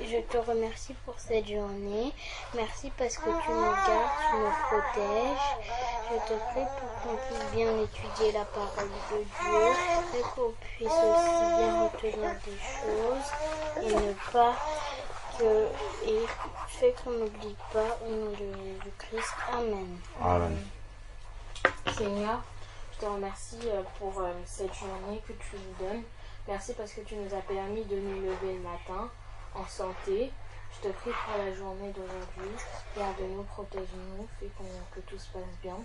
Je te remercie pour cette journée. Merci parce que tu nous gardes, tu nous protèges. Je te prie pour qu'on puisse bien étudier la parole de Dieu et qu'on puisse aussi bien retenir des choses et ne pas et fait qu'on n'oublie pas au nom de Jésus-Christ. Amen. Amen. Seigneur, je te remercie pour cette journée que tu nous donnes. Merci parce que tu nous as permis de nous lever le matin en santé. Je te prie pour la journée d'aujourd'hui. Garde-nous, protège-nous, fais que tout se passe bien.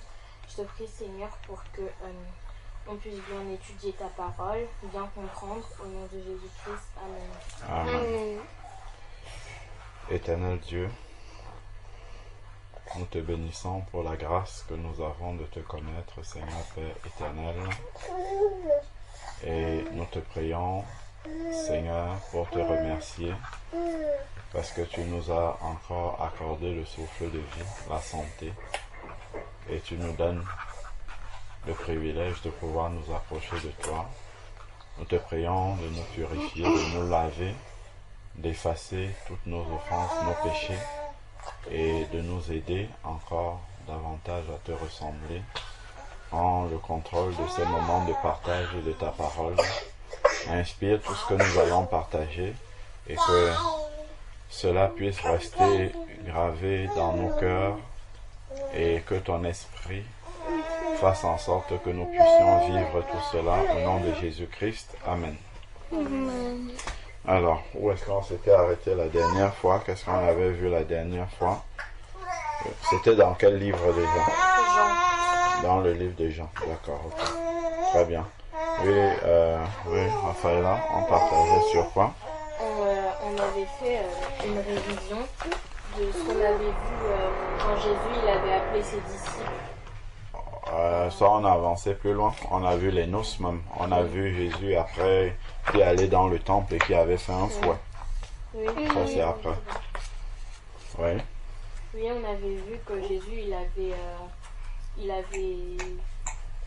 Je te prie, Seigneur, pour que on puisse bien étudier ta parole, bien comprendre. Au nom de Jésus-Christ. Amen. Amen. Éternel Dieu, nous te bénissons pour la grâce que nous avons de te connaître, Seigneur Père éternel. Et nous te prions, Seigneur, pour te remercier parce que tu nous as encore accordé le souffle de vie, la santé, et tu nous donnes le privilège de pouvoir nous approcher de toi. Nous te prions de nous purifier, de nous laver, d'effacer toutes nos offenses, nos péchés, et de nous aider encore davantage à te ressembler en le contrôle de ces moments de partage de ta parole. Inspire tout ce que nous allons partager et que cela puisse rester gravé dans nos cœurs et que ton esprit fasse en sorte que nous puissions vivre tout cela au nom de Jésus-Christ. Amen. Amen. Alors, où est-ce qu'on s'était arrêté la dernière fois? Qu'est-ce qu'on avait vu la dernière fois? C'était dans quel livre déjà? Jean. Dans le livre de Jean. D'accord, ok. Très bien. Oui, Raphaëla, on partageait sur quoi? On avait fait une révision de ce qu'on avait vu quand Jésus il avait appelé ses disciples. Ça, on a avancé plus loin. On a vu les noces même. On a vu Jésus après qui allait dans le temple et qui avait fait un fouet. Oui. Ça, c'est après. Oui. Oui, on avait vu que Jésus il avait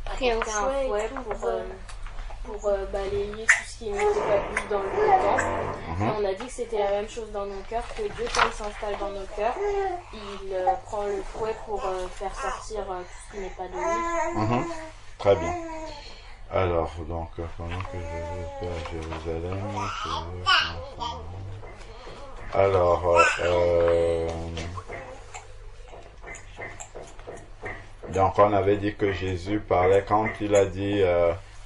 Pris un apporté fouet pour balayer tout ce qui n'était pas juste dans le temple. Et on a dit que c'était la même chose dans nos cœurs, que Dieu, quand il s'installe dans nos cœurs, il prend le fouet pour faire sortir tout ce qui n'est pas de lui. Très bien. Alors, donc, pendant que Jésus était à Jérusalem, alors, donc on avait dit que Jésus parlait quand il a dit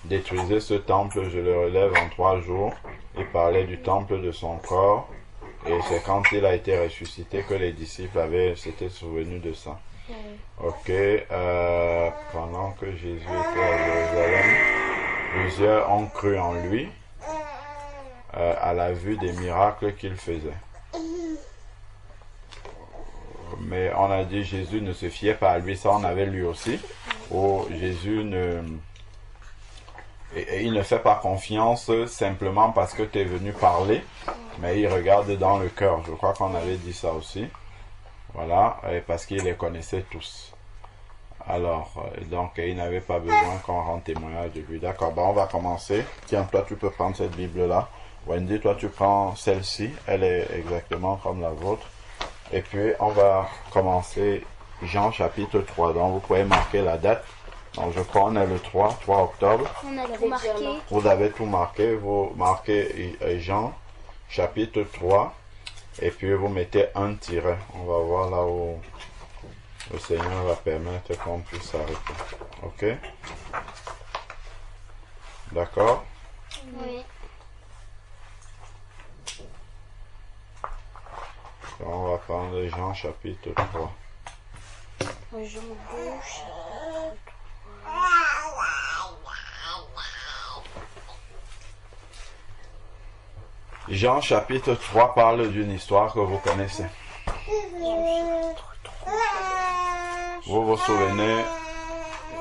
détruisez ce temple, je le relève en 3 jours. Il parlait du temple de son corps et c'est quand il a été ressuscité que les disciples s'étaient souvenus de ça. Ok, pendant que Jésus était à Jérusalem, plusieurs ont cru en lui à la vue des miracles qu'il faisait. Mais on a dit Jésus ne se fiait pas à lui, ça on avait lu aussi, où Jésus il ne fait pas confiance simplement parce que tu es venu parler, mais il regarde dans le cœur. Je crois qu'on avait dit ça aussi. Voilà, et parce qu'il les connaissait tous. Alors, donc il n'avait pas besoin qu'on rende témoignage de lui. D'accord, on va commencer. Tiens, toi tu peux prendre cette Bible-là. Wendy, toi tu prends celle-ci, elle est exactement comme la vôtre. Et puis on va commencer Jean chapitre 3. Donc vous pouvez marquer la date. Donc je crois qu'on est le 3 octobre. On a tout marqué. Vous avez tout marqué. Vous marquez Jean chapitre 3. Et puis vous mettez un tiret. On va voir là où le Seigneur va permettre qu'on puisse s'arrêter. Ok? D'accord? Oui. On va prendre Jean chapitre 3. Jean 2, Jean chapitre 3 parle d'une histoire que vous connaissez. Vous vous souvenez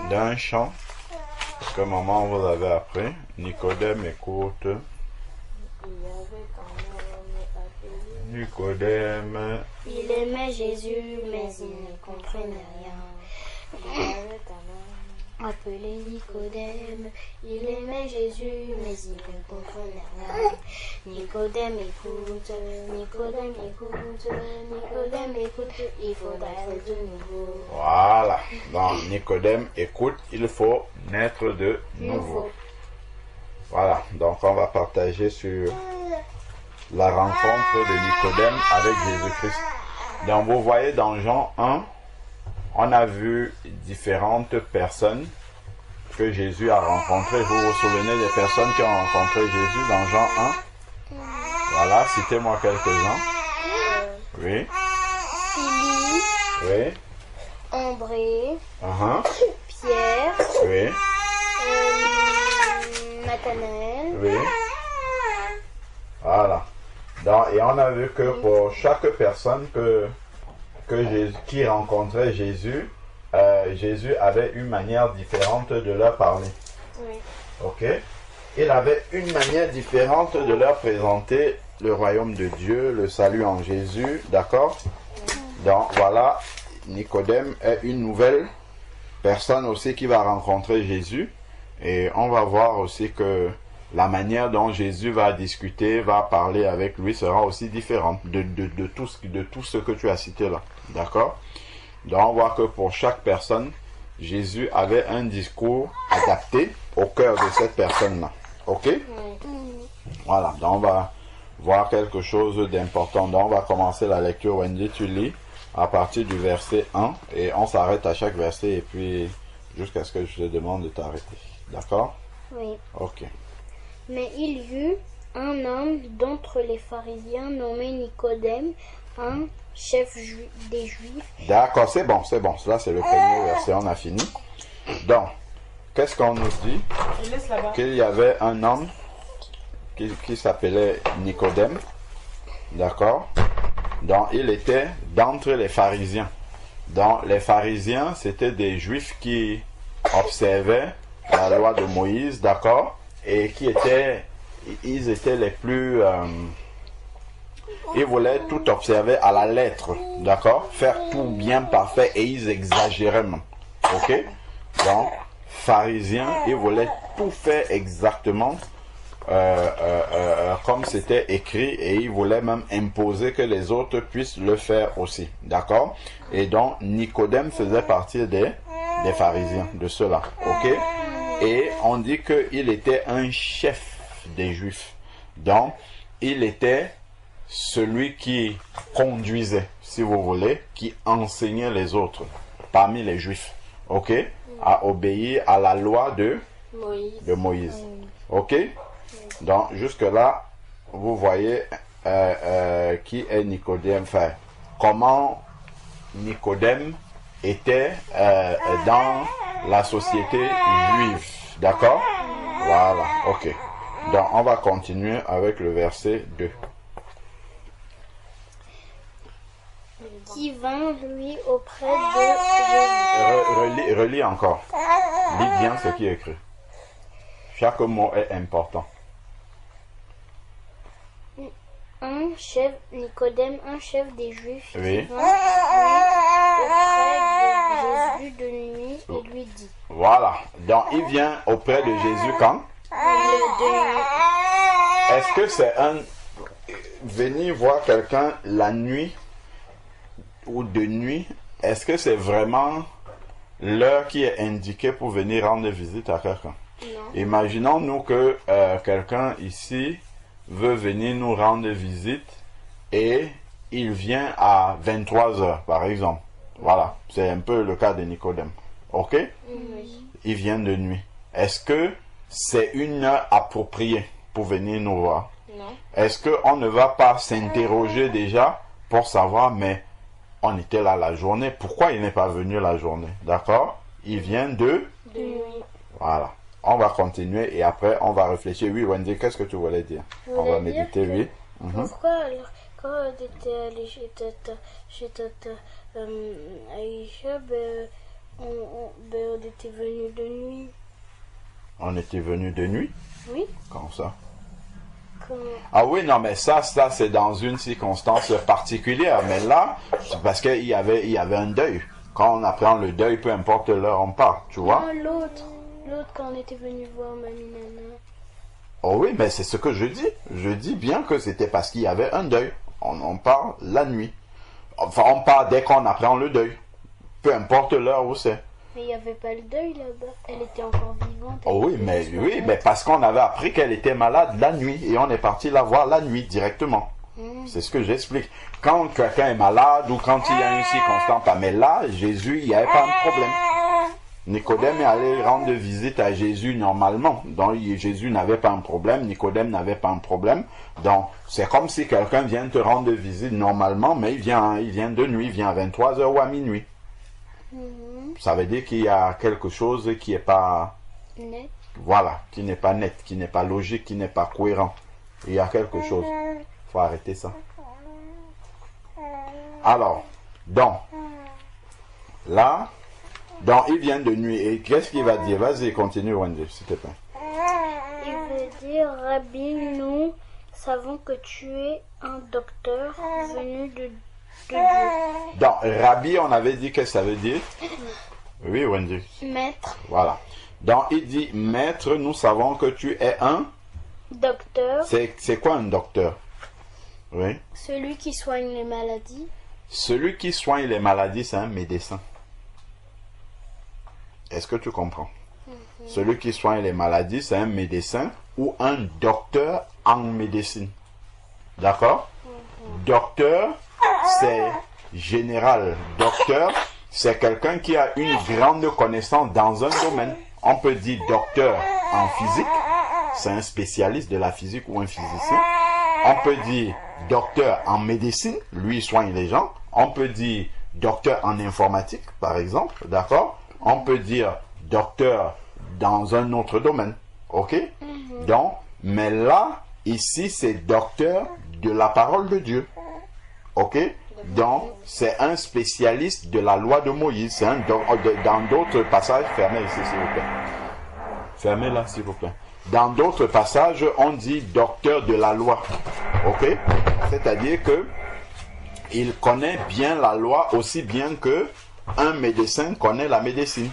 d'un chant que maman vous avait appris. Nicodème écoute. Nicodème. Il aimait Jésus, mais il ne comprenait rien. appelé Nicodème. Il aimait Jésus, mais il ne comprenait rien. Nicodème écoute, Nicodème écoute, Nicodème écoute, il faudra être de nouveau. Voilà. Donc, Nicodème écoute, il faut naître de nouveau. Voilà. Donc, on va partager sur la rencontre de Nicodème avec Jésus-Christ. Donc, vous voyez dans Jean 1, on a vu différentes personnes que Jésus a rencontrées. Vous vous souvenez des personnes qui ont rencontré Jésus dans Jean 1? Voilà, citez-moi quelques-uns. Oui. Philippe. Oui. André. Pierre. Oui. Nathanaël. Oui. Voilà. Donc, et on a vu que pour chaque personne qui rencontrait Jésus, Jésus avait une manière différente de leur parler. Oui. Ok? Il avait une manière différente de leur présenter le royaume de Dieu, le salut en Jésus, d'accord? Donc voilà, Nicodème est une nouvelle personne aussi qui va rencontrer Jésus. Et on va voir aussi que la manière dont Jésus va discuter, va parler avec lui sera aussi différente de tout ce que tu as cité là. D'accord? Donc on voit que pour chaque personne, Jésus avait un discours adapté au cœur de cette personne-là. Ok? Voilà, donc on va voir quelque chose d'important. Donc on va commencer la lecture. Wendy, tu lis à partir du verset 1 et on s'arrête à chaque verset et puis jusqu'à ce que je te demande de t'arrêter. D'accord? Oui. Ok. Mais il y eut un homme d'entre les pharisiens nommé Nicodème, un chef des Juifs. D'accord, c'est bon. Là, c'est le premier verset, on a fini. Donc, qu'est-ce qu'on nous dit? Qu'il y avait un homme qui s'appelait Nicodème. D'accord? Donc, il était d'entre les pharisiens. Donc, les pharisiens, c'était des Juifs qui observaient la loi de Moïse, d'accord? Et ils étaient les plus... ils voulaient tout observer à la lettre, d'accord? Faire tout bien parfait et ils exagéraient même, ok? Donc, pharisiens, ils voulaient tout faire exactement comme c'était écrit et ils voulaient même imposer que les autres puissent le faire aussi, d'accord? Et donc, Nicodème faisait partie des pharisiens, de ceux-là, ok? Et on dit qu'il était un chef des Juifs. Donc, il était celui qui conduisait, si vous voulez, qui enseignait les autres parmi les Juifs. Ok? À obéir à la loi de Moïse. Ok? Donc, jusque-là, vous voyez qui est Nicodème. Enfin, comment Nicodème était dans la société juive. D'accord? Voilà, ok. Donc, on va continuer avec le verset 2. Qui vint, lui, auprès de Jésus. Relis encore. Lis bien ce qui est écrit. Chaque mot est important. Nicodème, un chef des Juifs, Oui. qui vint, lui, auprès de Jésus de nuit et lui dit. Voilà. Donc, il vient auprès de Jésus quand? Est-ce que c'est venir voir quelqu'un la nuit ou de nuit? Est-ce que c'est vraiment l'heure qui est indiquée pour venir rendre visite à quelqu'un? Non. Imaginons-nous que quelqu'un ici veut venir nous rendre visite et il vient à 23h par exemple. Voilà, c'est un peu le cas de Nicodème. Ok? Oui. Il vient de nuit. Est-ce que c'est une heure appropriée pour venir nous voir? Non. Est-ce qu'on ne va pas s'interroger déjà pour savoir, mais on était là la journée, pourquoi il n'est pas venu la journée? D'accord? Il vient de nuit. Voilà. On va continuer et après on va réfléchir. Oui, Wendy, qu'est-ce que tu voulais dire? On va méditer, oui. Pourquoi alors, quand on était allé chez Tata Aïcha, on était venu de nuit? On était venu de nuit? Oui. Comme ça? Quand... Ah oui, non, mais ça c'est dans une circonstance particulière. Mais là, c'est parce qu'il y avait un deuil. Quand on apprend le deuil, peu importe l'heure, on part, tu vois. Non, l'autre quand on était venu voir Mamie Nana. Oh oui, mais c'est ce que je dis. Je dis bien que c'était parce qu'il y avait un deuil. On part la nuit. Enfin, on part dès qu'on apprend le deuil. Peu importe l'heure où c'est. Mais il n'y avait pas le deuil là-bas. Elle était encore vivante. Oh oui, mais parce qu'on avait appris qu'elle était malade la nuit. Et on est parti la voir la nuit directement. C'est ce que j'explique. Quand quelqu'un est malade ou quand il y a une circonstance, mais là, Jésus, il n'y avait pas un problème. Nicodème est allé rendre visite à Jésus normalement. Donc Jésus n'avait pas un problème, Nicodème n'avait pas un problème. Donc c'est comme si quelqu'un vient te rendre visite normalement, mais il vient de nuit, il vient à 23h ou à minuit. Ça veut dire qu'il y a quelque chose qui n'est pas net. Voilà, qui n'est pas net, qui n'est pas logique, qui n'est pas cohérent. Il y a quelque chose. Il faut arrêter ça. Alors, donc, là, donc il vient de nuit. Et qu'est-ce qu'il va dire? Vas-y, continue, Wendy, s'il te plaît. Il veut dire, Rabbi, nous savons que tu es un docteur venu de Dieu. Donc, Rabbi, on avait dit que ça veut dire? Oui, Wendy. Maître. Voilà. Donc, il dit, maître, nous savons que tu es un docteur. C'est quoi un docteur? Oui. Celui qui soigne les maladies. Celui qui soigne les maladies, c'est un médecin. Est-ce que tu comprends? Celui qui soigne les maladies, c'est un médecin ou un docteur en médecine. D'accord? Docteur, c'est général. Docteur, c'est quelqu'un qui a une grande connaissance dans un domaine. On peut dire docteur en physique, c'est un spécialiste de la physique ou un physicien. On peut dire docteur en médecine, lui il soigne les gens. On peut dire docteur en informatique, par exemple, d'accord? On peut dire docteur dans un autre domaine, ok? Donc, mais là, ici, c'est docteur de la parole de Dieu, ok? Donc, c'est un spécialiste de la loi de Moïse. C'est dans d'autres passages, fermez ici, s'il vous plaît. Fermez là, s'il vous plaît. Dans d'autres passages, on dit docteur de la loi, ok? C'est-à-dire que il connaît bien la loi aussi bien que un médecin connaît la médecine.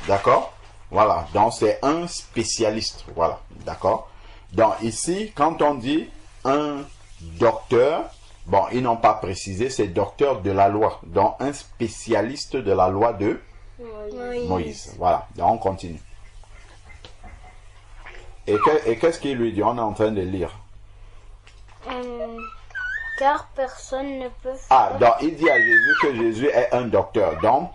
D'accord? Voilà. Donc, c'est un spécialiste. Voilà. D'accord? Donc, ici, quand on dit un docteur, bon, ils n'ont pas précisé, c'est docteur de la loi. Donc, un spécialiste de la loi de Moïse. Voilà. Donc, on continue. Et qu'est-ce qu'il lui dit? On est en train de lire. Car personne ne peut faire... Ah, donc il dit à Jésus que Jésus est un docteur. Donc,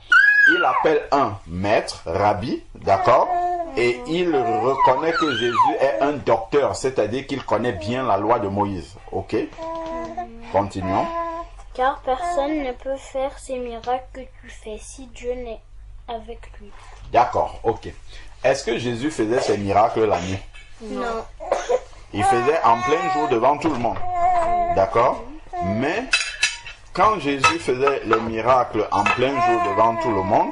il appelle un maître, rabbi, d'accord? Et il reconnaît que Jésus est un docteur, c'est-à-dire qu'il connaît bien la loi de Moïse. Ok? Continuons. Car personne ne peut faire ces miracles que tu fais si Dieu n'est avec lui. D'accord, ok. Est-ce que Jésus faisait ces miracles la nuit? Non. Il faisait en plein jour devant tout le monde. D'accord? Mais quand Jésus faisait les miracles en plein jour devant tout le monde,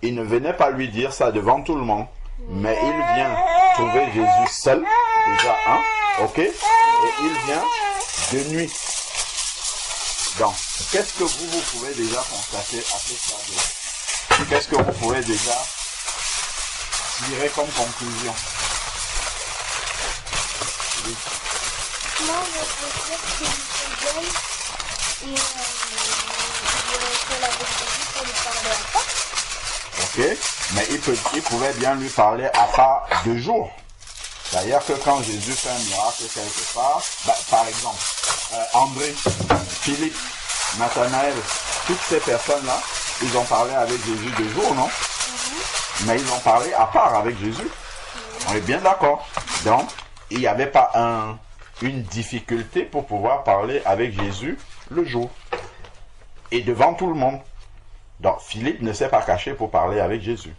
il ne venait pas lui dire ça devant tout le monde. Mais il vient trouver Jésus seul, déjà ok? Et il vient de nuit. Donc, qu'est-ce que vous pouvez déjà constater après ça? Qu'est-ce que vous pouvez déjà tirer comme conclusion? Oui. Moi, je peux dire qu'il est jeune et il la vérité pour lui parler à part. Ok, mais il pouvait bien lui parler à part de jour. D'ailleurs que quand Jésus fait un miracle quelque part, par exemple, André, Philippe, Nathanaël, toutes ces personnes-là, ils ont parlé avec Jésus de jour, non? Mais ils ont parlé à part avec Jésus. On est bien d'accord. Donc, il n'y avait pas une difficulté pour pouvoir parler avec Jésus le jour. Et devant tout le monde. Donc, Philippe ne s'est pas caché pour parler avec Jésus.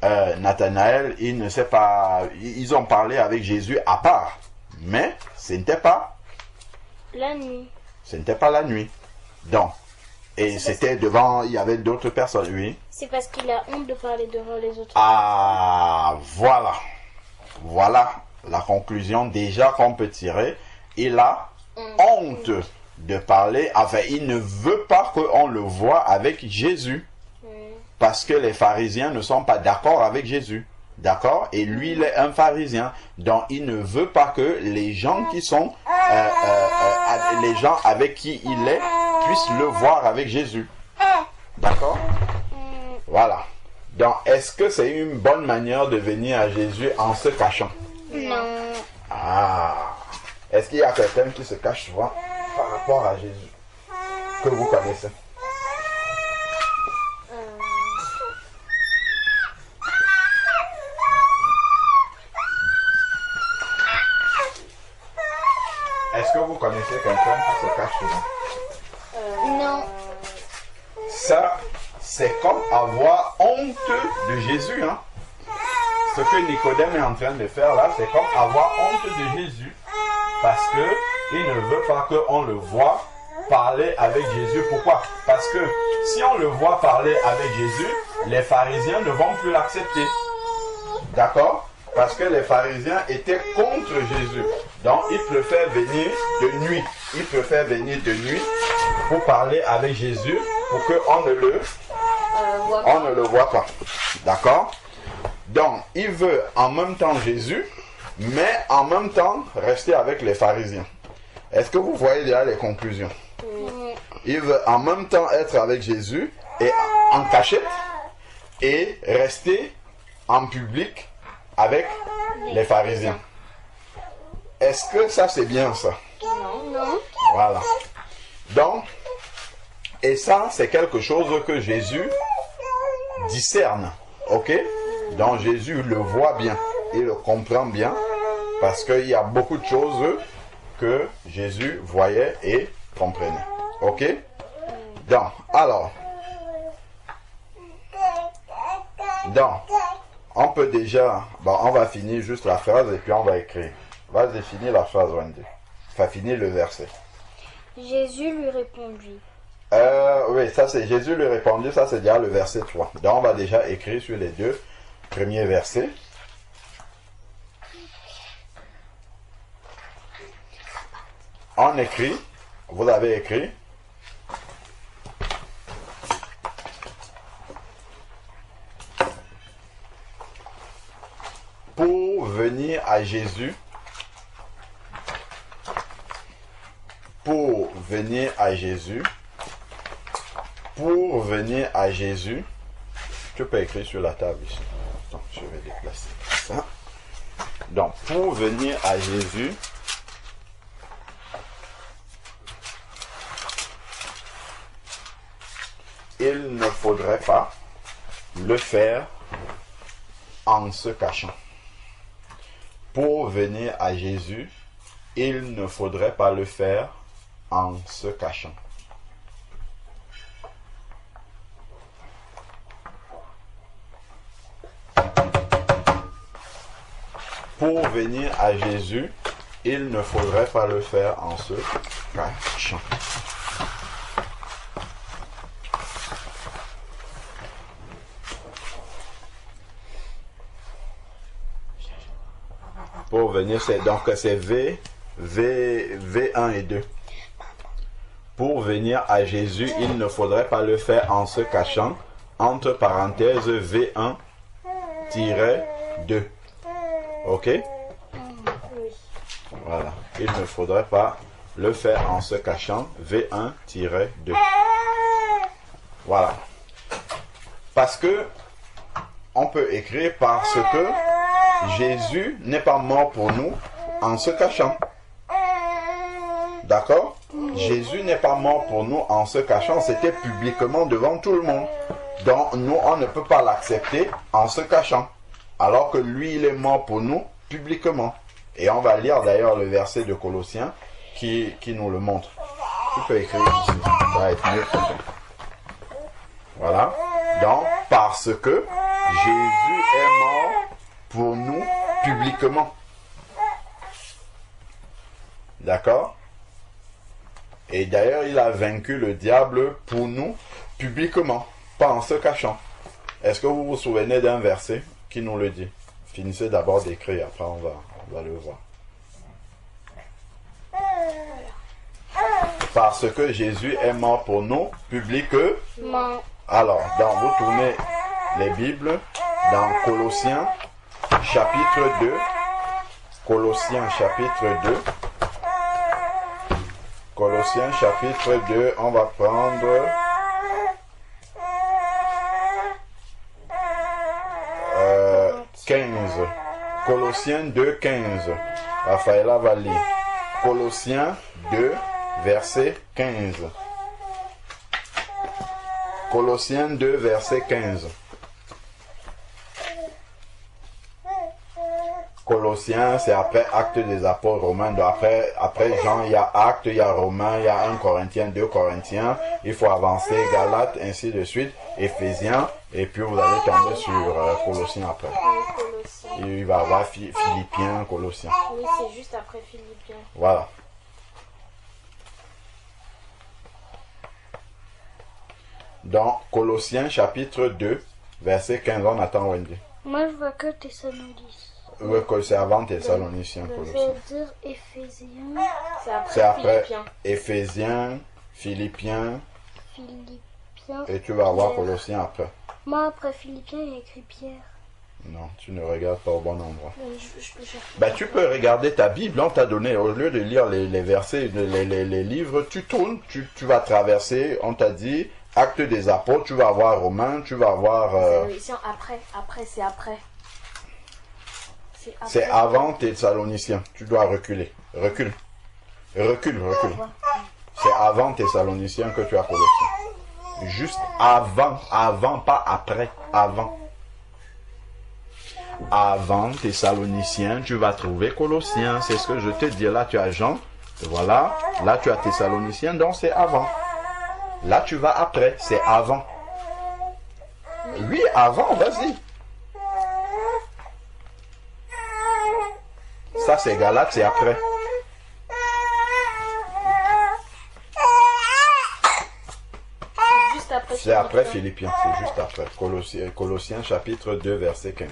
Nathanaël, il ne sait pas... Ils ont parlé avec Jésus à part. Mais ce n'était pas... La nuit. Ce n'était pas la nuit. Donc, et c'était devant... Il y avait d'autres personnes, oui. C'est parce qu'il a honte de parler devant les autres. Ah, voilà. Voilà la conclusion déjà qu'on peut tirer. Il a honte de parler. Enfin, il ne veut pas qu'on le voie avec Jésus. parce que les pharisiens ne sont pas d'accord avec Jésus. D'accord? Et lui, il est un pharisien. Donc, il ne veut pas que les gens qui sont, les gens avec qui il est, puissent le voir avec Jésus. D'accord? Voilà. Donc, est-ce que c'est une bonne manière de venir à Jésus en se cachant? Non. Ah. Est-ce qu'il y a quelqu'un qui se cache souvent par rapport à Jésus que vous connaissez? Est-ce que vous connaissez quelqu'un qui se cache souvent? Non. Ça, c'est comme avoir honte de Jésus. Hein? Ce que Nicodème est en train de faire là, c'est comme avoir honte de Jésus. Parce qu'il ne veut pas qu'on le voit parler avec Jésus. Pourquoi? Parce que si on le voit parler avec Jésus, les pharisiens ne vont plus l'accepter. D'accord? Parce que les pharisiens étaient contre Jésus. Donc, ils préfèrent venir de nuit. Ils préfèrent venir de nuit pour parler avec Jésus, pour qu'on ne le voit pas. D'accord? Donc, il veut en même temps Jésus, mais en même temps rester avec les pharisiens. Est-ce que vous voyez déjà les conclusions? Il veut en même temps être avec Jésus et en cachette et rester en public avec les pharisiens. Est-ce que ça c'est bien ça? Non. Voilà. Donc, et ça c'est quelque chose que Jésus discerne. Ok? Donc Jésus le voit bien, il le comprend bien, parce qu'il y a beaucoup de choses que Jésus voyait et comprenait. Ok? Donc, alors, on peut déjà, bon, on va finir juste la phrase et puis on va écrire. Vas-y, finis la phrase, Wendy. Enfin, finis le verset. Jésus lui répondit. Oui, ça c'est Jésus lui répondit, ça c'est déjà le verset 3. Donc on va déjà écrire sur les deux premiers versets. On écrit, vous avez écrit. Pour venir à Jésus, pour venir à Jésus, pour venir à Jésus, tu peux écrire sur la table ici. Attends, je vais déplacer ça. Donc, pour venir à Jésus, il ne faudrait pas le faire en se cachant. Pour venir à Jésus, il ne faudrait pas le faire en se cachant. Pour venir à Jésus, il ne faudrait pas le faire en se cachant. Pour venir, c'est donc c'est V1 et 2. Pour venir à Jésus, il ne faudrait pas le faire en se cachant. Entre parenthèses, V1-2. Ok? Oui. Voilà. Il ne faudrait pas le faire en se cachant. V1-2. Voilà. Parce que on peut écrire parce que Jésus n'est pas mort pour nous en se cachant. D'accord? Jésus n'est pas mort pour nous en se cachant. C'était publiquement devant tout le monde. Donc nous, on ne peut pas l'accepter en se cachant. Alors que lui, il est mort pour nous publiquement. Et on va lire d'ailleurs le verset de Colossiens qui nous le montre. Tu peux écrire ici. Ça va être mieux pour toi. Voilà. Donc, parce que Jésus est mort pour nous publiquement. D'accord? Et d'ailleurs, il a vaincu le diable pour nous publiquement, pas en se cachant. Est-ce que vous vous souvenez d'un verset qui nous le dit? Finissez d'abord d'écrire, après on va le voir. Parce que Jésus est mort pour nous publiquement. Alors, donc vous tournez les Bibles dans Colossiens chapitre 2. Colossiens chapitre 2. Colossiens chapitre 2, on va prendre euh, 15. Colossiens 2, 15. Raphaëla va lire. Colossiens 2, verset 15. Colossiens 2, verset 15. Colossiens, c'est après Actes des Apôtres, Romains. Donc après Jean, il y a Actes, il y a Romains, il y a 1 Corinthiens, 2 Corinthiens. Il faut avancer, Galates, ainsi de suite, Éphésiens. Et puis vous allez tomber sur Colossiens après. Colossiens. Et il va y avoir Philippiens, Colossiens. Oui, c'est juste après Philippiens. Voilà. Dans Colossiens chapitre 2, verset 15, on attend Wendy. Moi, je vois que Thessaloniciens. Oui, c'est avant Thessaloniciens, Je Colossiens. veux dire Éphésiens, C'est après Philippiens. Éphésiens, Philippiens, Philippiens. et tu vas voir Pierre. Colossiens après. Moi, après Philippiens, il y a écrit Pierre. Non, tu ne regardes pas au bon endroit. Je peux chercher. Ben, tu peux regarder ta Bible, on t'a donné, au lieu de lire les versets, les livres, tu tournes, tu vas traverser, on t'a dit, Actes des Apôtres, tu vas voir Romains, tu vas voir... Après, c'est après. C'est avant Thessaloniciens, tu dois reculer. Recule. Recule. C'est avant Thessaloniciens que tu as Colossiens. Juste avant, pas après, avant. Avant Thessaloniciens, tu vas trouver Colossiens. C'est ce que je te dis. Là, tu as Jean. Voilà. Là, tu as Thessaloniciens. Donc, c'est avant. Là, tu vas après. C'est avant. Oui, avant. Vas-y. Ça, c'est Galates. C'est après. Juste après. C'est après Philippiens. C'est juste après. Colossiens chapitre 2, verset 15.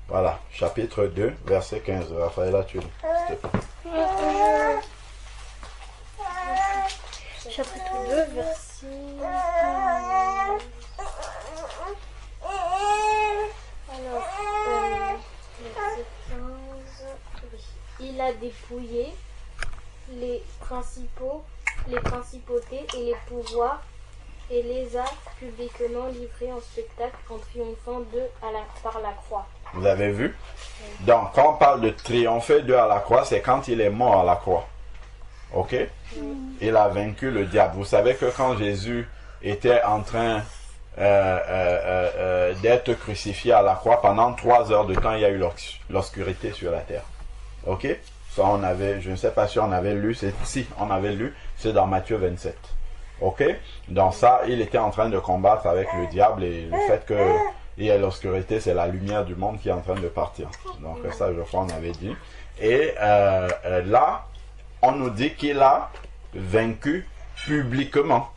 Voilà, chapitre 2, verset 15. Raphaëla, tu lis, s'il te plaît. Chapitre 2, verset 15. Alors, verset 15. Oui. Il a dépouillé les principautés et les pouvoirs et les a publiquement livrés en spectacle en triomphant d'eux par la croix. Vous avez vu? Donc, quand on parle de triompher d'eux à la croix, c'est quand il est mort à la croix. Ok? Il a vaincu le diable. Vous savez que quand Jésus était en train d'être crucifié à la croix, pendant 3 heures de temps, il y a eu l'obscurité sur la terre. Ok? Ça, on avait, je ne sais pas si on avait lu, on avait lu, c'est dans Matthieu 27. Ok? Dans ça, il était en train de combattre avec le diable et le fait que il y a l'obscurité, c'est la lumière du monde qui est en train de partir. Donc ça, je crois, on avait dit. Et là, on nous dit qu'il a vaincu publiquement.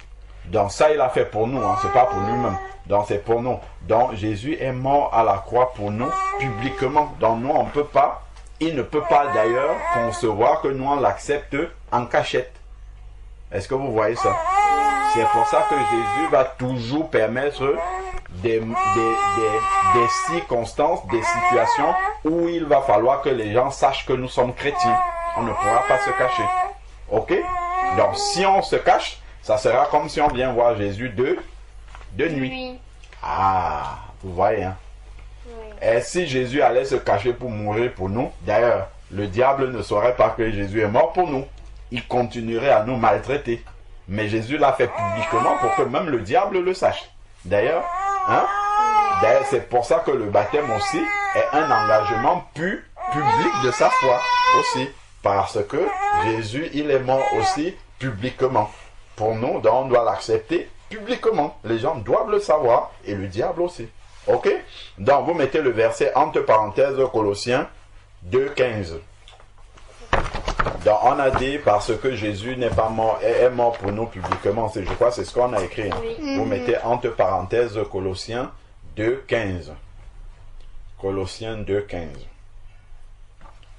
Donc ça, il a fait pour nous, hein, c'est pas pour lui-même. Donc c'est pour nous. Donc Jésus est mort à la croix pour nous publiquement. Donc nous, on peut pas, il ne peut pas d'ailleurs concevoir que nous, on l'accepte en cachette. Est-ce que vous voyez ça? C'est pour ça que Jésus va toujours permettre des circonstances, des situations où il va falloir que les gens sachent que nous sommes chrétiens. On ne pourra pas se cacher. Ok? Donc si on se cache, ça sera comme si on vient voir Jésus de nuit. Ah, vous voyez, hein? Oui. Et si Jésus allait se cacher pour mourir pour nous, d'ailleurs, le diable ne saurait pas que Jésus est mort pour nous. Il continuerait à nous maltraiter. Mais Jésus l'a fait publiquement pour que même le diable le sache. D'ailleurs, hein? D'ailleurs, c'est pour ça que le baptême aussi est un engagement public de sa foi aussi. Parce que Jésus, il est mort aussi publiquement. Pour nous, donc on doit l'accepter publiquement. Les gens doivent le savoir et le diable aussi. Ok? Donc vous mettez le verset entre parenthèses Colossiens 2,15. Donc on a dit parce que Jésus n'est pas mort, est mort pour nous publiquement. Je crois que c'est ce qu'on a écrit. Hein. Oui. Vous mettez entre parenthèses Colossiens 2,15. Colossiens 2,15.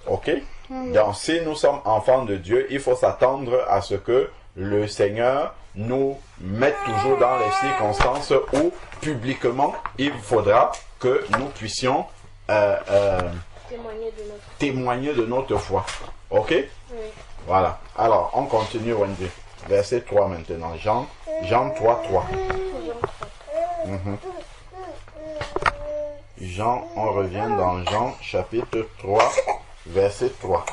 Ok? Donc si nous sommes enfants de Dieu, il faut s'attendre à ce que le Seigneur nous mettre toujours dans les circonstances où publiquement il faudra que nous puissions témoigner de notre foi. Ok? Oui. Voilà. Alors, on continue, Wendy. Verset 3 maintenant. Jean 3, 3. Jean, on revient dans Jean chapitre 3, verset 3.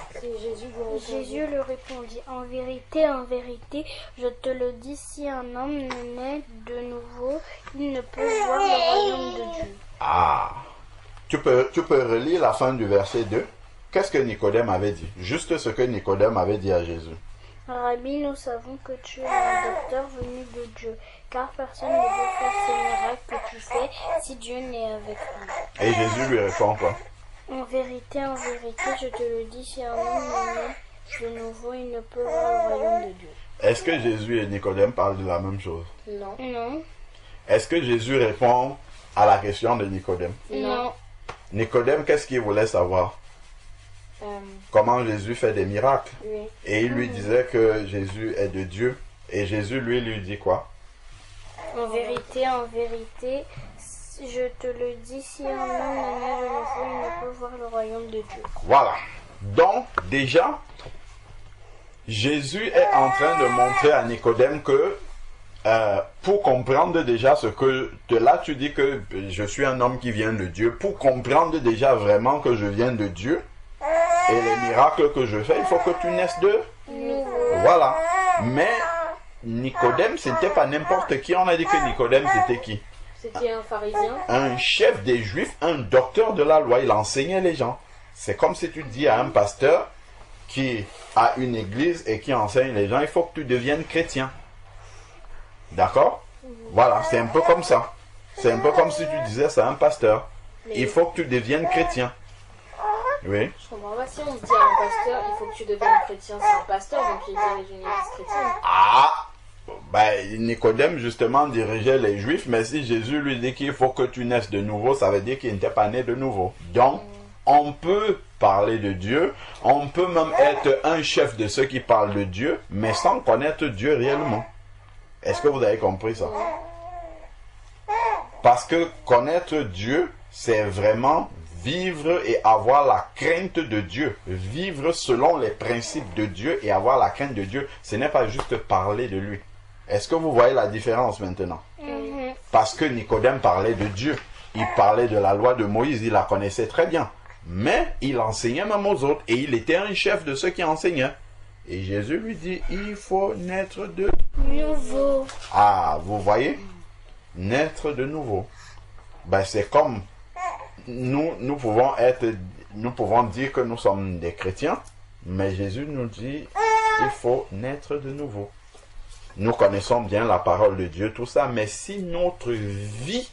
Jésus lui répondit, en vérité, je te le dis, si un homme ne naît de nouveau, il ne peut voir le royaume de Dieu. Ah, tu peux relire la fin du verset 2. Qu'est-ce que Nicodème avait dit? Juste ce que Nicodème avait dit à Jésus. Rabbi, nous savons que tu es un docteur venu de Dieu, car personne ne peut faire ces miracles que tu fais si Dieu n'est avec lui. Et Jésus lui répond quoi? En vérité, je te le dis, si un homme ne naît de nouveau, il ne peut voir le royaume de Dieu. Est-ce que Jésus et Nicodème parlent de la même chose? Non. Non. Est-ce que Jésus répond à la question de Nicodème? Non. Nicodème, qu'est-ce qu'il voulait savoir? Comment Jésus fait des miracles? Oui. Et il lui disait que Jésus est de Dieu. Et Jésus, lui dit quoi? En vérité, je te le dis, si un homme ne naît de nouveau, il ne peut voir le royaume de Dieu. Voilà. Donc, déjà, Jésus est en train de montrer à Nicodème que pour comprendre déjà ce que... De là, tu dis que je suis un homme qui vient de Dieu. Pour comprendre déjà vraiment que je viens de Dieu et les miracles que je fais, il faut que tu naisses de Nouveau. Voilà. Mais Nicodème, c'était pas n'importe qui. On a dit que Nicodème, c'était qui? C'était un pharisien. Un chef des Juifs, un docteur de la loi. Il enseignait les gens. C'est comme si tu dis à un pasteur qui a une église et qui enseigne les gens, il faut que tu deviennes chrétien. D'accord? Voilà, c'est un peu comme ça. C'est un peu comme si tu disais ça à un pasteur. Il faut que tu deviennes chrétien. Oui. Je comprends pas. Si on se dit à un pasteur, il faut que tu deviennes chrétien, c'est un pasteur, donc il dirige une église chrétienne. Ah! Ben, Nicodème, justement, dirigeait les Juifs, mais si Jésus lui dit qu'il faut que tu naisses de nouveau, ça veut dire qu'il n'était pas né de nouveau. Donc, on peut parler de Dieu, on peut même être un chef de ceux qui parlent de Dieu, mais sans connaître Dieu réellement. Est-ce que vous avez compris ça? Parce que connaître Dieu, c'est vraiment vivre et avoir la crainte de Dieu. Vivre selon les principes de Dieu et avoir la crainte de Dieu, ce n'est pas juste parler de lui. Est-ce que vous voyez la différence maintenant? Parce que Nicodème parlait de Dieu. Il parlait de la loi de Moïse, il la connaissait très bien. Mais il enseignait même aux autres et il était un chef de ceux qui enseignaient. Et Jésus lui dit, il faut naître de Nouveau. Ah, vous voyez? Naître de nouveau. Ben, c'est comme nous pouvons dire que nous sommes des chrétiens, mais Jésus nous dit, il faut naître de nouveau. Nous connaissons bien la parole de Dieu, tout ça, mais si notre vie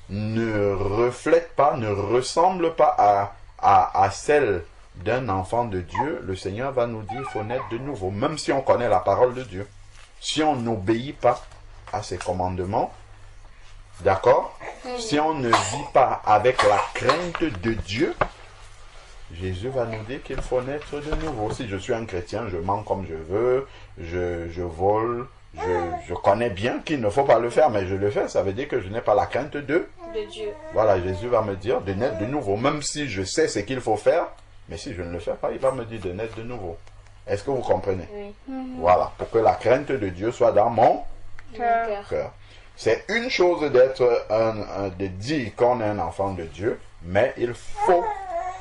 ne reflète pas, ne ressemble pas à celle d'un enfant de Dieu, le Seigneur va nous dire, il faut naître de nouveau, même si on connaît la parole de Dieu. Si on n'obéit pas à ses commandements, d'accord? Si on ne vit pas avec la crainte de Dieu, Jésus va nous dire qu'il faut naître de nouveau. Si je suis un chrétien, je mens comme je veux, je vole, je connais bien qu'il ne faut pas le faire, mais je le fais. Ça veut dire que je n'ai pas la crainte de Dieu. Voilà, Jésus va me dire de naître de nouveau. Même si je sais ce qu'il faut faire, mais si je ne le fais pas, il va me dire de naître de nouveau. Est-ce que vous comprenez? Oui. Voilà, pour que la crainte de Dieu soit dans mon cœur. C'est une chose de dire qu'on est un enfant de Dieu, mais il faut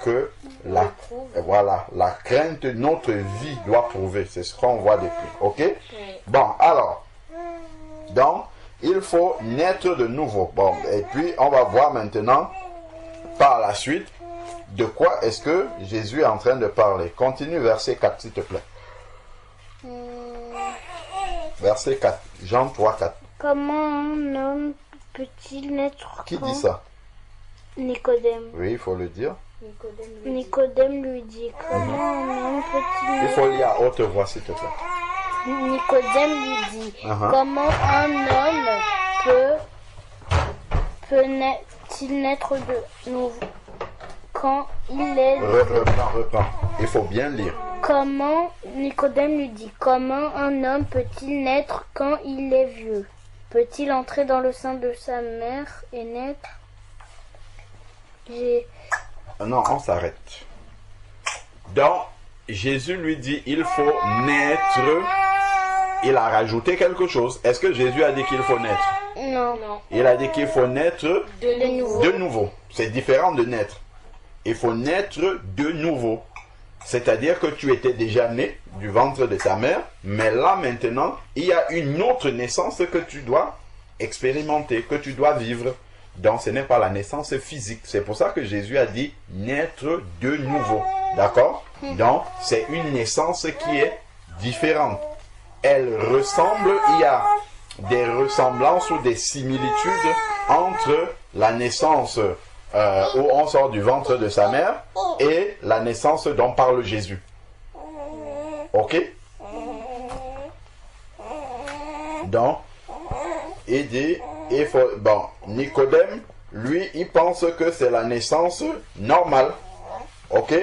que la crainte de notre vie doit prouver. C'est ce qu'on voit depuis. Ok? Oui. Bon, alors, donc, il faut naître de nouveau. Bon, et puis, on va voir maintenant, par la suite, de quoi est-ce que Jésus est en train de parler. Continue verset 4, s'il te plaît. Verset 4, Jean 3, 4. Comment un homme peut-il naître? Qui dit ça? Nicodème. Oui, il faut le dire. Nicodème lui dit, comment un homme peut-il Il naître? faut lire à haute voix, s'il te plaît. Nicodème lui dit, comment un homme peut-il naître de nouveau quand il est... Reprends. Il faut bien lire. Nicodème lui dit, comment un homme peut-il naître quand il est vieux? Peut-il entrer dans le sein de sa mère et naître? Non, on s'arrête. Donc, Jésus lui dit, il faut naître. Il a rajouté quelque chose. Est-ce que Jésus a dit qu'il faut naître? Non. Il a dit qu'il faut naître De nouveau. C'est différent de naître. Il faut naître de nouveau. C'est-à-dire que tu étais déjà né du ventre de ta mère, mais là maintenant, il y a une autre naissance que tu dois expérimenter, que tu dois vivre. Donc ce n'est pas la naissance physique. C'est pour ça que Jésus a dit naître de nouveau. D'accord? Donc c'est une naissance qui est différente. Elle ressemble, il y a des ressemblances ou des similitudes entre la naissance où on sort du ventre de sa mère et la naissance dont parle Jésus. Ok? Donc, il dit, Nicodème, lui, il pense que c'est la naissance normale. Ok?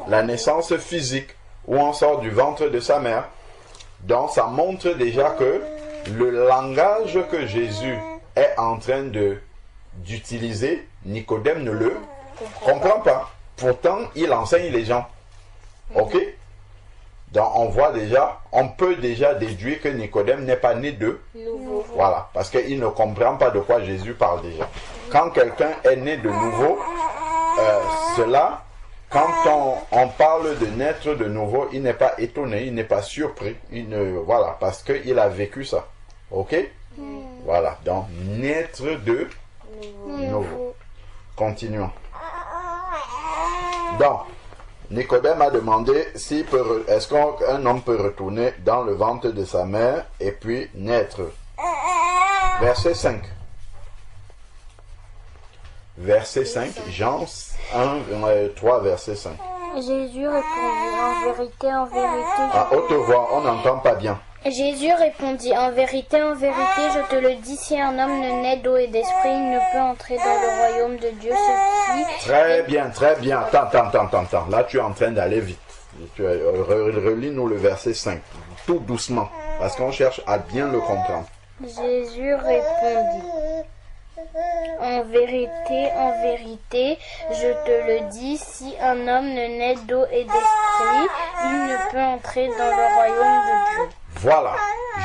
La naissance physique où on sort du ventre de sa mère. Donc, ça montre déjà que le langage que Jésus est en train d'utiliser, Nicodème ne le comprend pas. Pourtant, il enseigne les gens. Ok? Donc, on peut déjà déduire que Nicodème n'est pas né de nouveau. Voilà, parce qu'il ne comprend pas de quoi Jésus parle déjà. Quand quelqu'un est né de nouveau, quand on parle de naître de nouveau, il n'est pas étonné, il n'est pas surpris. Voilà, parce qu'il a vécu ça. Ok? Voilà, donc naître de nouveau. Continuons. Donc, Nicodème a demandé est-ce qu'un homme peut retourner dans le ventre de sa mère et puis naître. Verset 5. Verset 5, Jean 3, verset 5. Jésus répondit, en vérité, À haute voix, on n'entend pas bien. Jésus répondit, en vérité, je te le dis, si un homme ne naît d'eau et d'esprit, il ne peut entrer dans le royaume de Dieu. Très bien, très bien. Attends. Là, tu es en train d'aller vite. Relis-nous le verset 5, tout doucement, parce qu'on cherche à bien le comprendre. Jésus répondit, en vérité, je te le dis, si un homme ne naît d'eau et d'esprit, il ne peut entrer dans le royaume de Dieu. Voilà,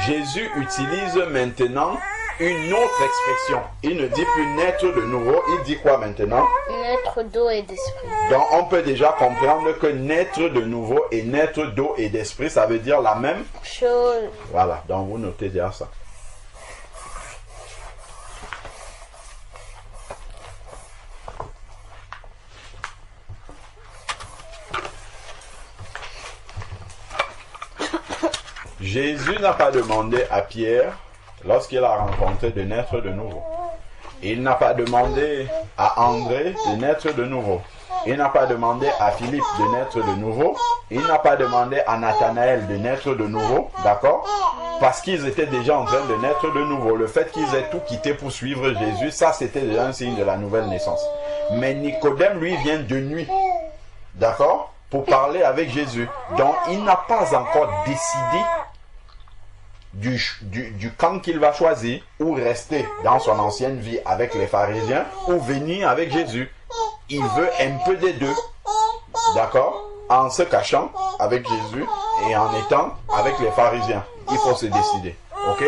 Jésus utilise maintenant une autre expression. Il ne dit plus naître de nouveau, il dit quoi maintenant? Naître d'eau et d'esprit. Donc on peut déjà comprendre que naître de nouveau et naître d'eau et d'esprit, ça veut dire la même chose. Voilà, donc vous notez déjà ça. Jésus n'a pas demandé à Pierre, lorsqu'il a rencontré, de naître de nouveau. Il n'a pas demandé à André de naître de nouveau. Il n'a pas demandé à Philippe de naître de nouveau. Il n'a pas demandé à Nathanaël de naître de nouveau. D'accord? Parce qu'ils étaient déjà en train de naître de nouveau. Le fait qu'ils aient tout quitté pour suivre Jésus, ça c'était déjà un signe de la nouvelle naissance. Mais Nicodème, lui, vient de nuit. D'accord? Pour parler avec Jésus. Donc, il n'a pas encore décidé du camp qu'il va choisir, ou rester dans son ancienne vie avec les pharisiens, ou venir avec Jésus. Il veut un peu des deux. D'accord? En se cachant avec Jésus et en étant avec les pharisiens. Il faut se décider. Ok?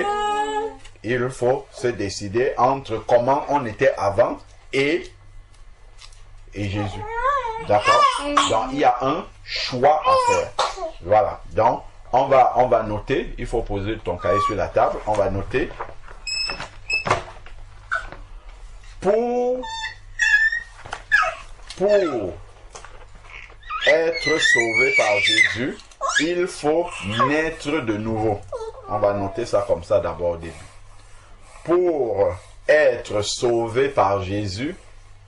Il faut se décider entre comment on était avant et Jésus. D'accord? Donc, il y a un choix à faire. Voilà. Donc, on va noter. Il faut poser ton cahier sur la table. On va noter. Pour être sauvé par Jésus, il faut naître de nouveau. On va noter ça comme ça d'abord au début. Pour être sauvé par Jésus,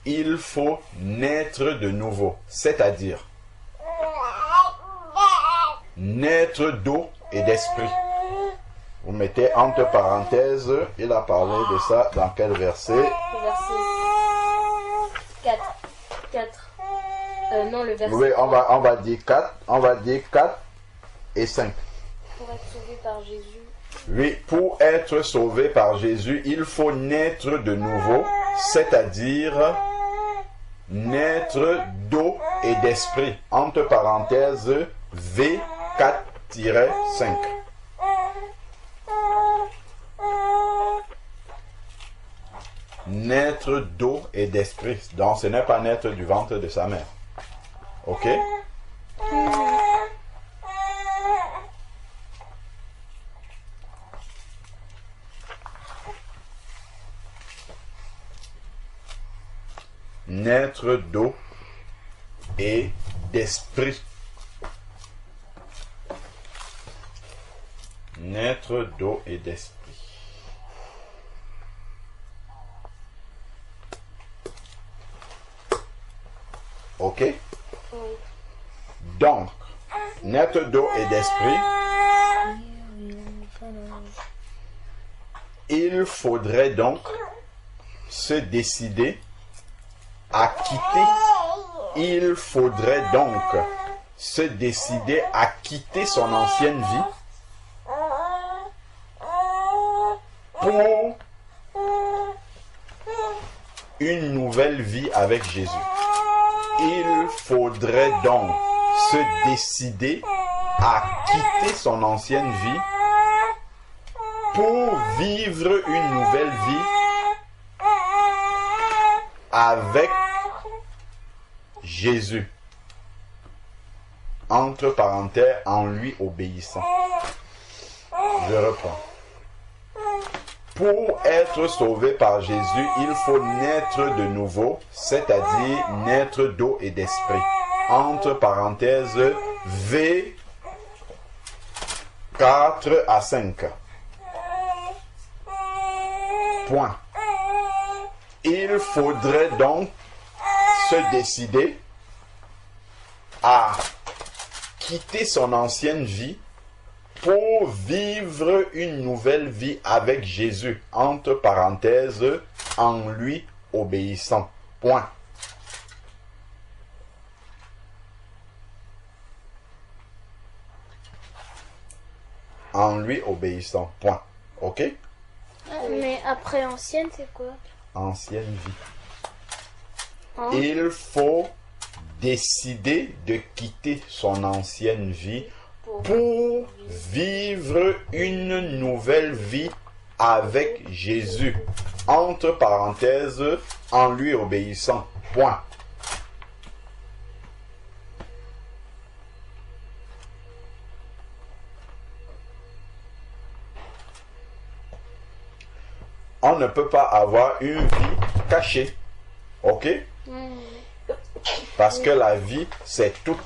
il faut naître de nouveau. C'est-à-dire naître d'eau et d'esprit. Vous mettez entre parenthèses, il a parlé de ça dans quel verset? Verset 4. Non, le verset Oui, on va dire 4. On va dire 4. et 5. Pour être sauvé par Jésus. Oui, pour être sauvé par Jésus, il faut naître de nouveau, c'est-à-dire naître d'eau et d'esprit. Entre parenthèses, V4-5. Naître d'eau et d'esprit. Donc, ce n'est pas naître du ventre de sa mère. Ok? Naître d'eau et d'esprit. Naître d'eau et d'esprit. Ok? Oui. Donc, naître d'eau et d'esprit, il faudrait donc se décider à quitter. Il faudrait donc se décider à quitter son ancienne vie pour une nouvelle vie avec Jésus. Il faudrait donc se décider à quitter son ancienne vie pour vivre une nouvelle vie avec Jésus. Entre parenthèses, en lui obéissant. Je reprends. Pour être sauvé par Jésus, il faut naître de nouveau, c'est-à-dire naître d'eau et d'esprit. Entre parenthèses, V 4 à 5. Point. Il faudrait donc se décider à quitter son ancienne vie pour vivre une nouvelle vie avec Jésus, entre parenthèses, en lui obéissant. Point. En lui obéissant. Point. Ok? Mais après ancienne, c'est quoi? Ancienne vie. Hein? Il faut décider de quitter son ancienne vie pour vivre une nouvelle vie avec Jésus. Entre parenthèses, en lui obéissant. Point. On ne peut pas avoir une vie cachée. Ok? Parce que la vie, c'est toute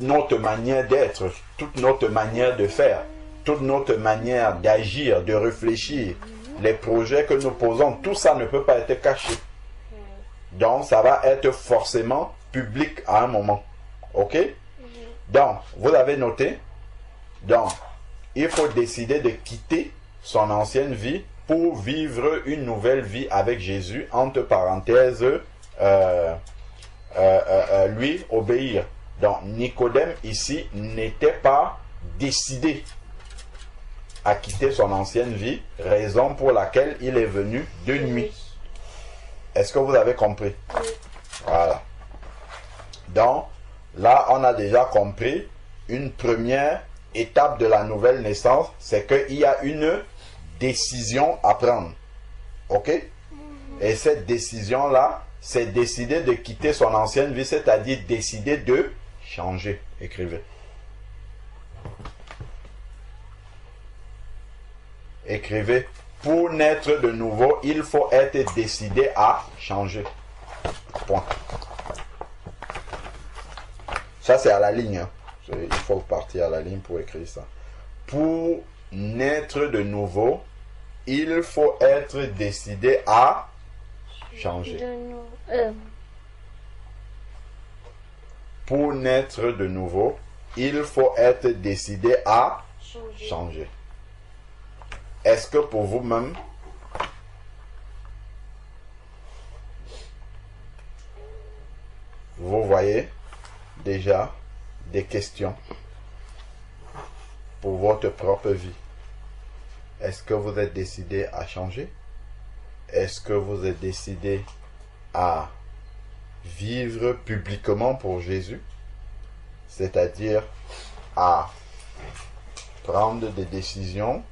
notre manière d'être, toute notre manière de faire, toute notre manière d'agir, de réfléchir, les projets que nous posons, tout ça ne peut pas être caché. Donc, ça va être forcément public à un moment. Ok? Donc, vous avez noté? Donc, il faut décider de quitter son ancienne vie pour vivre une nouvelle vie avec Jésus, entre parenthèses, lui obéir. Donc, Nicodème ici n'était pas décidé à quitter son ancienne vie, raison pour laquelle il est venu de nuit. Est-ce que vous avez compris? Oui. Voilà. Donc, là, on a déjà compris une première étape de la nouvelle naissance, c'est qu'il y a une décision à prendre. Ok? Et cette décision-là, c'est décider de quitter son ancienne vie, c'est-à-dire décider de changer. Écrivez. Écrivez. Pour naître de nouveau, il faut être décidé à changer. Point. Ça, c'est à la ligne. Hein. Il faut partir à la ligne pour écrire ça. Pour naître de nouveau, il faut être décidé à changer. Pour naître de nouveau, il faut être décidé à changer. Est-ce que pour vous-même, vous voyez déjà des questions? pour votre propre vie. Est-ce que vous êtes décidé à changer? Est-ce que vous êtes décidé à vivre publiquement pour Jésus? C'est-à-dire à prendre des décisions,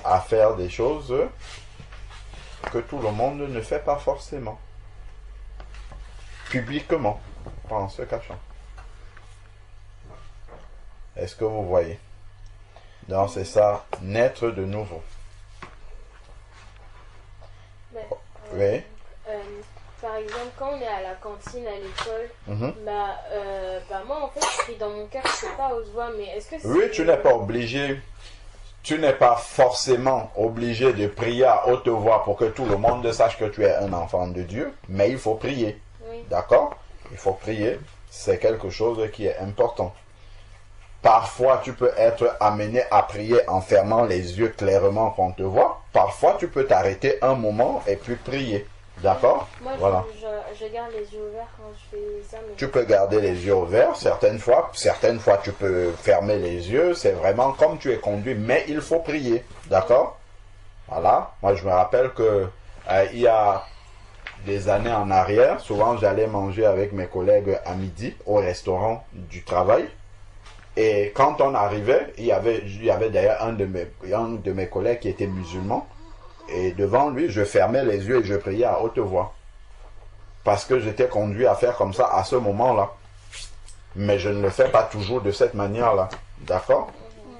à faire des choses que tout le monde ne fait pas forcément. Publiquement, pas en se cachant. Est-ce que vous voyez? Donc c'est ça, naître de nouveau. Ben, Oui. Par exemple, quand on est à la cantine à l'école, Mhm. moi en fait je prie dans mon cœur, je sais pas à haute voix, mais est-ce que c'est... Oui, tu n'es pas obligé, tu n'es pas forcément obligé de prier à haute voix pour que tout le monde sache que tu es un enfant de Dieu, mais il faut prier. Oui. D'accord? Il faut prier, c'est quelque chose qui est important. Parfois, tu peux être amené à prier en fermant les yeux clairement qu'on te voit. Parfois, tu peux t'arrêter un moment et puis prier. D'accord? Moi, Voilà. je garde les yeux ouverts quand je fais ça. Mais... Tu peux garder les yeux ouverts certaines fois tu peux fermer les yeux, c'est vraiment comme tu es conduit, mais il faut prier. D'accord? Voilà. Moi, je me rappelle que il y a des années en arrière, souvent j'allais manger avec mes collègues à midi au restaurant du travail. Et quand on arrivait, il y avait d'ailleurs un de mes collègues qui était musulman. Et devant lui, je fermais les yeux et je priais à haute voix. Parce que j'étais conduit à faire comme ça à ce moment-là. Mais je ne le fais pas toujours de cette manière-là. D'accord?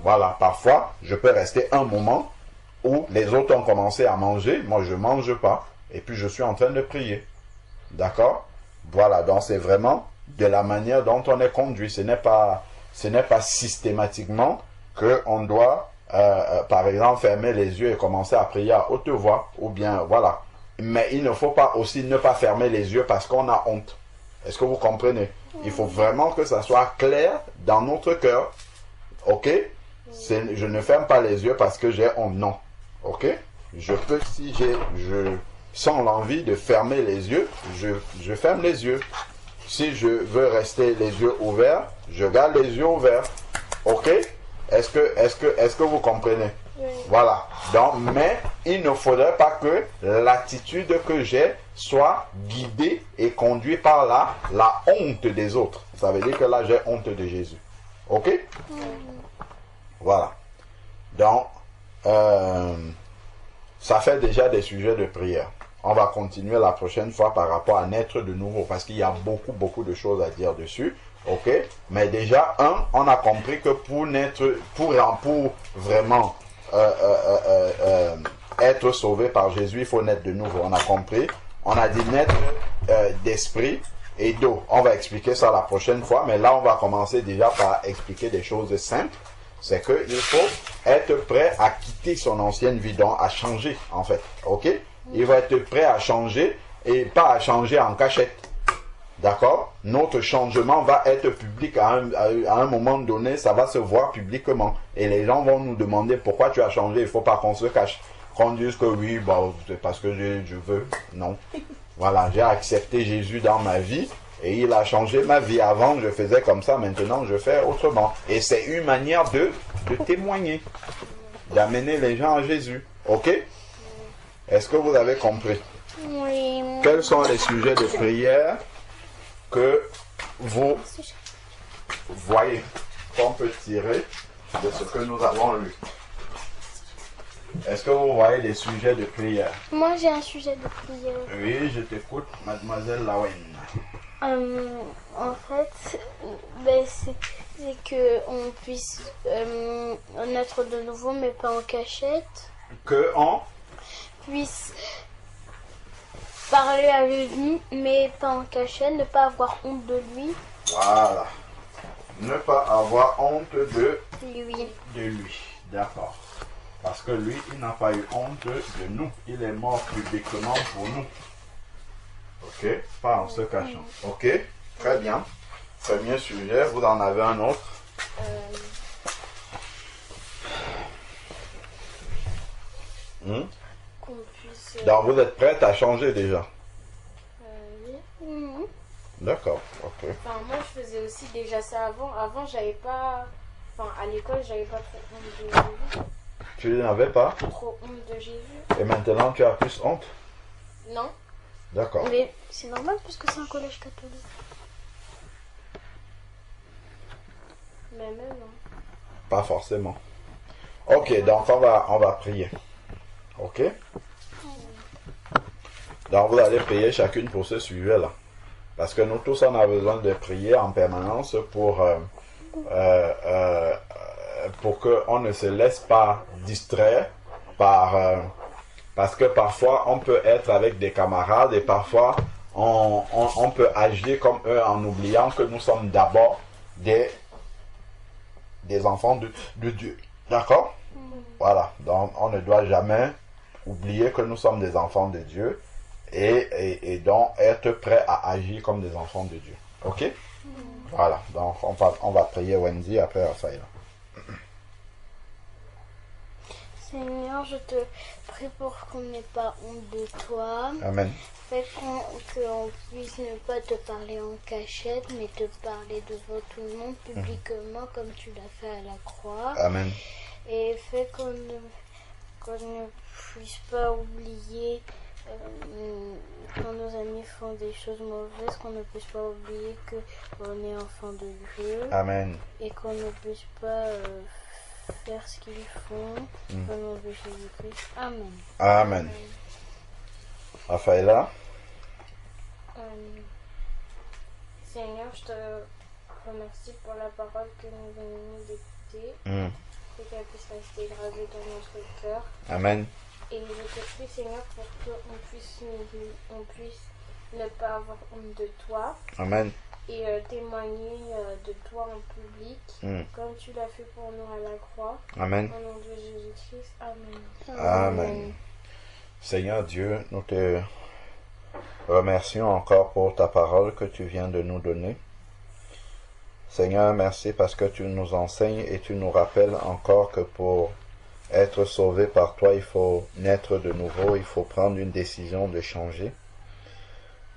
Voilà. Parfois, je peux rester un moment où les autres ont commencé à manger. Moi, je ne mange pas. Et puis, je suis en train de prier. D'accord? Voilà. Donc, c'est vraiment de la manière dont on est conduit. Ce n'est pas systématiquement qu'on doit, par exemple, fermer les yeux et commencer à prier à haute voix. Ou bien, voilà. Mais il ne faut pas aussi ne pas fermer les yeux parce qu'on a honte. Est-ce que vous comprenez? Il faut vraiment que ça soit clair dans notre cœur. Ok? Je ne ferme pas les yeux parce que j'ai honte. Non. Ok? Je peux, si je sens l'envie de fermer les yeux, je ferme les yeux. Si je veux rester les yeux ouverts, je garde les yeux ouverts. Ok? Est-ce que vous comprenez? Oui. Voilà. Donc, mais il ne faudrait pas que l'attitude que j'ai soit guidée et conduite par la honte des autres. Ça veut dire que là, j'ai honte de Jésus. Ok? Voilà. Donc, ça fait déjà des sujets de prière. On va continuer la prochaine fois par rapport à naître de nouveau parce qu'il y a beaucoup de choses à dire dessus. Ok? Mais déjà, on a compris que pour naître, pour vraiment être sauvé par Jésus, il faut naître de nouveau. On a compris. On a dit naître d'esprit et d'eau. On va expliquer ça la prochaine fois, mais là, on va commencer déjà par expliquer des choses simples. C'est qu'il faut être prêt à quitter son ancienne vie, donc à changer, en fait. Ok? Il va être prêt à changer et pas à changer en cachette. D'accord? Notre changement va être public à un moment donné, ça va se voir publiquement. Et les gens vont nous demander pourquoi tu as changé. Il ne faut pas qu'on se cache. Qu'on dise que oui, bon, c'est parce que je veux. Non. Voilà, j'ai accepté Jésus dans ma vie et il a changé ma vie. Avant, je faisais comme ça, maintenant, je fais autrement. Et c'est une manière de témoigner, d'amener les gens à Jésus. Ok? Est-ce que vous avez compris? Oui. Quels sont les sujets de prière que vous voyez qu'on peut tirer de ce que nous avons lu? Est-ce que vous voyez des sujets de prière? Moi, j'ai un sujet de prière. Oui, je t'écoute, mademoiselle Lawen. En fait, c'est qu'on puisse naître de nouveau, mais pas en cachette. Que on Puisse parler avec lui, mais pas en cachette, ne pas avoir honte de lui. Voilà. Ne pas avoir honte de Lui. lui. D'accord. Parce que lui, il n'a pas eu honte de nous. Il est mort publiquement pour nous. Ok? Pas en se cachant. Ok? Très bien. Premier sujet. Vous en avez un autre? Qu'on puisse... Donc, vous êtes prête à changer déjà? oui. Mhm. D'accord. Ok. Enfin, moi, je faisais aussi déjà ça avant. Avant, j'avais pas Enfin, à l'école, j'avais pas trop honte de Jésus. Tu n'avais pas? Trop honte de Jésus. Et maintenant, tu as plus honte? Non. D'accord. Mais c'est normal parce que c'est un collège catholique. Mais même, non. Pas forcément. Ok, donc on va prier. Ok? Donc vous allez prier chacune pour ce sujet-là. Parce que nous tous, on a besoin de prier en permanence pour qu'on ne se laisse pas distraire parce que parfois on peut être avec des camarades et parfois on peut agir comme eux en oubliant que nous sommes d'abord des enfants de Dieu. D'accord? Voilà. Donc on ne doit jamais oublier que nous sommes des enfants de Dieu et donc être prêt à agir comme des enfants de Dieu. Ok? Voilà. Donc on va prier Wendy après Raphaël. Seigneur, je te prie pour qu'on n'ait pas honte de toi. Amen. Fais qu'on puisse ne pas te parler en cachette, mais te parler devant tout le monde publiquement comme tu l'as fait à la croix. Amen. Et fais qu'on ne puisse pas oublier quand nos amis font des choses mauvaises, qu'on ne puisse pas oublier qu'on est enfant de Dieu. Amen. Et qu'on ne puisse pas faire ce qu'ils font au nom de Jésus-Christ. Amen. Amen. Raphaël. Seigneur, je te remercie pour la parole que nous venons d'écouter. Et qu'elle puisse rester gravée dans notre cœur. Amen. Et je te prie, Seigneur, pour qu'on puisse ne pas avoir honte de toi. Amen. Et témoigner de toi en public, comme tu l'as fait pour nous à la croix. Amen. Au nom de Jésus-Christ. Amen. Amen. Seigneur Dieu, nous te remercions encore pour ta parole que tu viens de nous donner. Seigneur, merci parce que tu nous enseignes et tu nous rappelles encore que pour être sauvé par toi, il faut naître de nouveau, il faut prendre une décision de changer.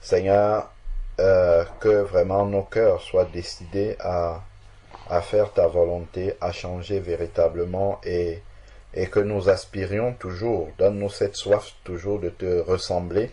Seigneur, que vraiment nos cœurs soient décidés à faire ta volonté, à changer véritablement et que nous aspirions toujours. Donne-nous cette soif toujours de te ressembler.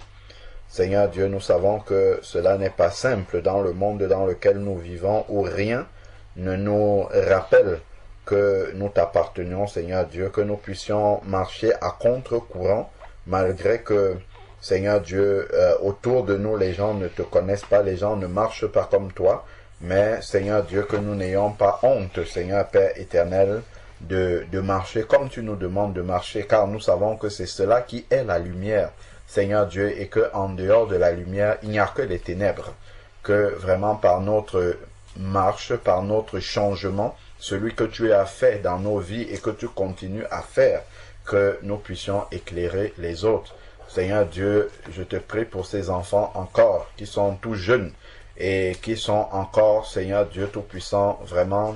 Seigneur Dieu, nous savons que cela n'est pas simple dans le monde dans lequel nous vivons où rien ne nous rappelle que nous t'appartenions, Seigneur Dieu, que nous puissions marcher à contre-courant malgré que Seigneur Dieu, autour de nous, les gens ne te connaissent pas, les gens ne marchent pas comme toi, mais Seigneur Dieu, que nous n'ayons pas honte, Seigneur Père éternel, de marcher comme tu nous demandes de marcher, car nous savons que c'est cela qui est la lumière, Seigneur Dieu, et que en dehors de la lumière, il n'y a que les ténèbres, que vraiment par notre marche, par notre changement, celui que tu as fait dans nos vies et que tu continues à faire, que nous puissions éclairer les autres. Seigneur Dieu, je te prie pour ces enfants encore, qui sont tout jeunes et qui sont encore, Seigneur Dieu Tout-Puissant, vraiment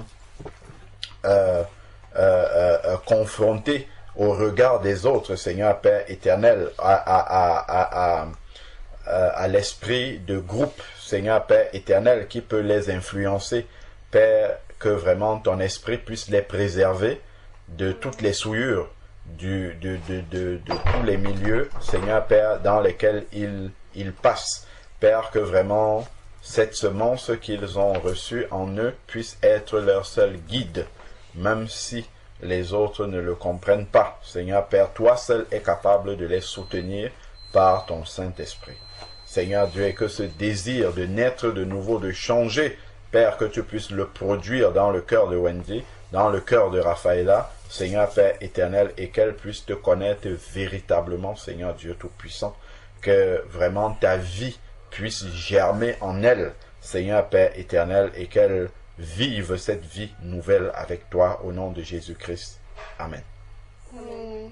confrontés au regard des autres, Seigneur Père éternel, à l'esprit de groupe, Seigneur Père éternel, qui peut les influencer, Père, que vraiment ton esprit puisse les préserver de toutes les souillures, de tous les milieux, Seigneur Père, dans lesquels ils passent. Père, que vraiment cette semence qu'ils ont reçue en eux puisse être leur seul guide, même si les autres ne le comprennent pas. Seigneur Père, toi seul es capable de les soutenir par ton Saint-Esprit. Seigneur Dieu, et que ce désir de naître de nouveau, de changer, Père, que tu puisses le produire dans le cœur de Wendy, dans le cœur de Raphaëla, Seigneur Père éternel, et qu'elle puisse te connaître véritablement, Seigneur Dieu Tout-Puissant, que vraiment ta vie puisse germer en elle, Seigneur Père éternel, et qu'elle vive cette vie nouvelle avec toi, au nom de Jésus-Christ. Amen. Amen.